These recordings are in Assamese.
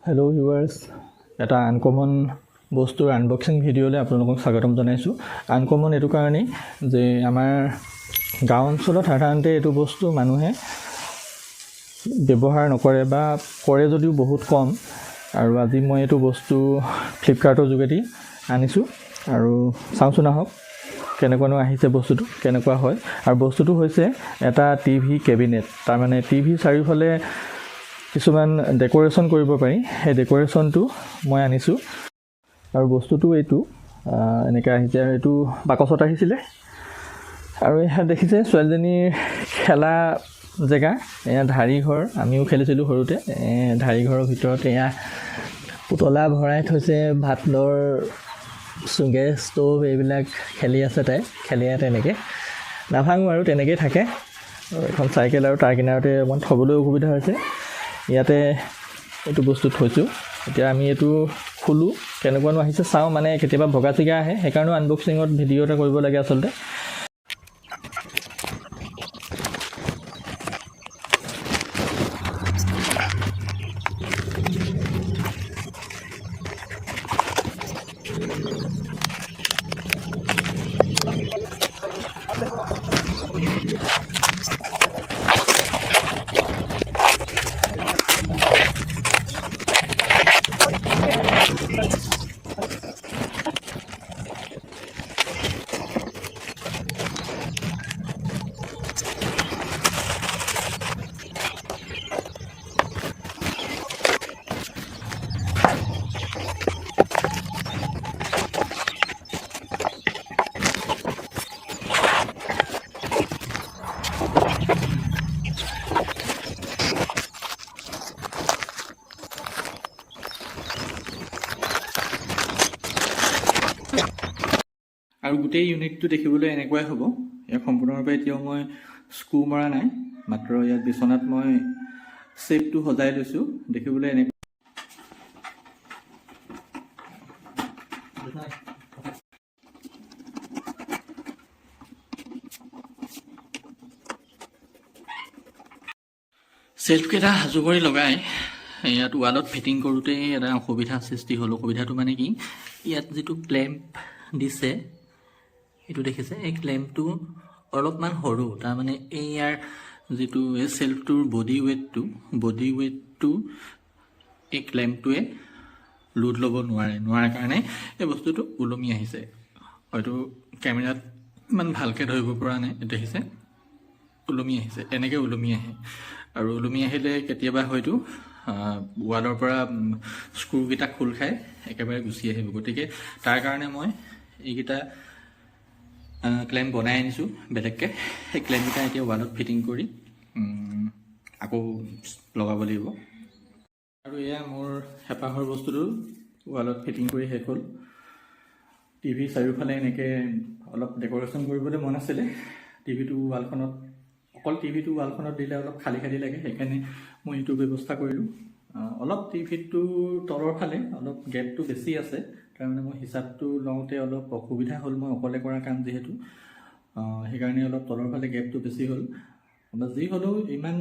হেল্ল' ভিউৱাৰ্ছ, এটা আনকমন বস্তুৰ আনবক্সিং ভিডিঅ'লৈ আপোনালোকক স্বাগতম জনাইছোঁ। আনকমন এইটো কাৰণেই যে আমাৰ গাঁও অঞ্চলত সাধাৰণতে এইটো বস্তু মানুহে ব্যৱহাৰ নকৰে বা কৰে যদিও বহুত কম। আৰু আজি মই এইটো বস্তু ফ্লিপকাৰ্টৰ যোগেদি আনিছোঁ আৰু চাওঁচোন আহক কেনেকুৱানো আহিছে বস্তুটো, কেনেকুৱা হয়। আৰু বস্তুটো হৈছে এটা টিভি কেবিনেট। তাৰমানে টিভি চাৰিওফালে কিছুমান ডেক'ৰেশ্যন কৰিব পাৰি, সেই ডেক'ৰেশ্যনটো মই আনিছোঁ। আৰু বস্তুটো এইটো এনেকৈ আহিছে, আৰু এইটো বাকচত আহিছিলে। আৰু এয়া দেখিছে ছোৱালীজনীৰ খেলা জেগা, এয়া ঢাৰি ঘৰ, আমিও খেলিছিলোঁ সৰুতে। ঢাৰি ঘৰৰ ভিতৰত এয়া পুতলা ভৰাই থৈছে, ভাতৰ গেছ ষ্ট'ভ এইবিলাক খেলি আছে তাই, খেলি তেনেকৈ নাভাঙো আৰু তেনেকৈয়ে থাকে। আৰু এখন চাইকেল আৰু তাৰ কিনাৰতে অকণমান থ'বলৈ অসুবিধা হৈছে। ইয়াতে এইটো বস্তু থৈছোঁ। এতিয়া আমি এইটো খোলোঁ, কেনেকুৱানো আহিছে চাওঁ। মানে কেতিয়াবা ভগা চিগা আহে, সেইকাৰণেও আনবক্সিঙত ভিডিঅ' এটা কৰিব লাগে আচলতে। আৰু গোটেই ইউনিটটো দেখিবলৈ এনেকুৱাই হ'ব। ইয়াক সম্পূৰ্ণৰূপে এতিয়াও মই স্ক্ৰু মৰা নাই, মাত্ৰ ইয়াত বিচনাত মই শ্বেপটো সজাই লৈছোঁ। দেখিবলৈ এনেকুৱা ছেল্ফকেইটা সাজু কৰি লগাই ইয়াত ৱালত ফিটিং কৰোঁতে এটা অসুবিধাৰ সৃষ্টি হ'ল। অসুবিধাটো মানে কি, ইয়াত যিটো ক্লেম্প দিছে এইটো দেখিছে, এই ক্লেম্পটো অলপমান সৰু। তাৰমানে এই ইয়াৰ যিটো এই ছেল্ফটোৰ বডি ৱেইটটো এই ক্লেম্পটোৱে লোড ল'ব নোৱাৰে কাৰণে এই বস্তুটো ওলমি আহিছে। হয়তো কেমেৰাত ইমান ভালকৈ ধৰিব পৰা নাই, দেখিছে ওলমি আহিছে, এনেকৈ ওলমি আহে। আৰু ওলমি আহিলে কেতিয়াবা হয়তো ৱালৰ পৰা স্ক্ৰুকেইটা খোল খাই একেবাৰে গুচি আহিব। গতিকে তাৰ কাৰণে মই এইকেইটা ক্লেম্প বনাই আনিছোঁ বেলেগকৈ। সেই ক্লেম্পকেইটা এতিয়া ৱালত ফিটিং কৰি আকৌ লগাব লাগিব। আৰু এয়া মোৰ হেঁপাহৰ বস্তুটো ৱালত ফিটিং কৰি শেষ হ'ল। টিভি চাৰিওফালে এনেকৈ অলপ ডেক'ৰেশ্যন কৰিবলৈ মন আছিলে। অকল টিভিটো ৱালখনত দিলে অলপ খালী খালী লাগে, সেইকাৰণে মই এইটো ব্যৱস্থা কৰিলোঁ। অলপ টিভিটোৰ তলৰ ফালে অলপ গেপটো বেছি আছে, তাৰমানে মই হিচাপটো লওঁতে অলপ অসুবিধা হ'ল। মই অকলে কৰা কাম যিহেতু, সেইকাৰণে অলপ তলৰ ফালে গেপটো বেছি হ'ল। যি হ'লেও ইমান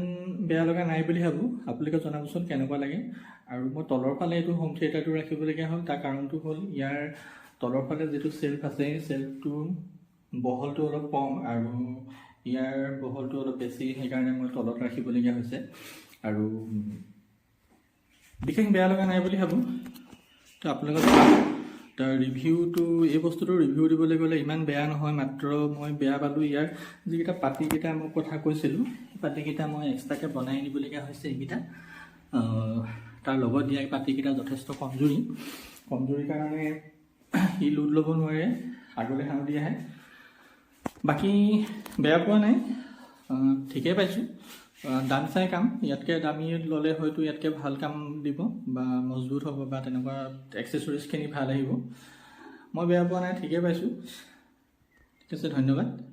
বেয়া লগা নাই বুলি ভাবোঁ। আপোনালোকে জনাবচোন কেনেকুৱা লাগে। আৰু মই তলৰ ফালে এইটো হোম থিয়েটাৰটো ৰাখিবলগীয়া হ'ল, তাৰ কাৰণটো হ'ল ইয়াৰ তলৰ ফালে যিটো ছেল্ফ আছে, ছেল্ফটোৰ বহলটো অলপ কম আৰু ইয়াৰ বহলটো অলপ বেছি, সেইকাৰণে মই তলত ৰাখিবলগীয়া হৈছে। আৰু বিশেষ বেয়া লগা নাই বুলি ভাবোঁ। তো আপোনালোকে তাৰ ৰিভিউটো, এই বস্তুটোৰ ৰিভিউ দিবলৈ গ'লে ইমান বেয়া নহয়, মাত্ৰ মই বেয়া পালোঁ ইয়াৰ যিকেইটা পাতিকেইটা মই কথা কৈছিলোঁ, সেই পাতিকেইটা মই এক্সট্ৰাকৈ বনাই আনিবলগীয়া হৈছে। এইকেইটা তাৰ লগত দিয়া পাতিকেইটা যথেষ্ট কমজুৰিৰ কাৰণে ই লোড ল'ব নোৱাৰে, আগলৈ সাউদি আহে। বাকী বেয়া পোৱা নাই, ঠিকেই পাইছোঁ। দাম চাই কাম, ইয়াতকৈ দামী ল'লে হয়তো ইয়াতকৈ ভাল কাম দিব বা মজবুত হ'ব বা তেনেকুৱা এক্সেচৰিজখিনি ভাল আহিব। মই বেয়া পোৱা নাই, ঠিকেই পাইছোঁ। ঠিক আছে, ধন্যবাদ।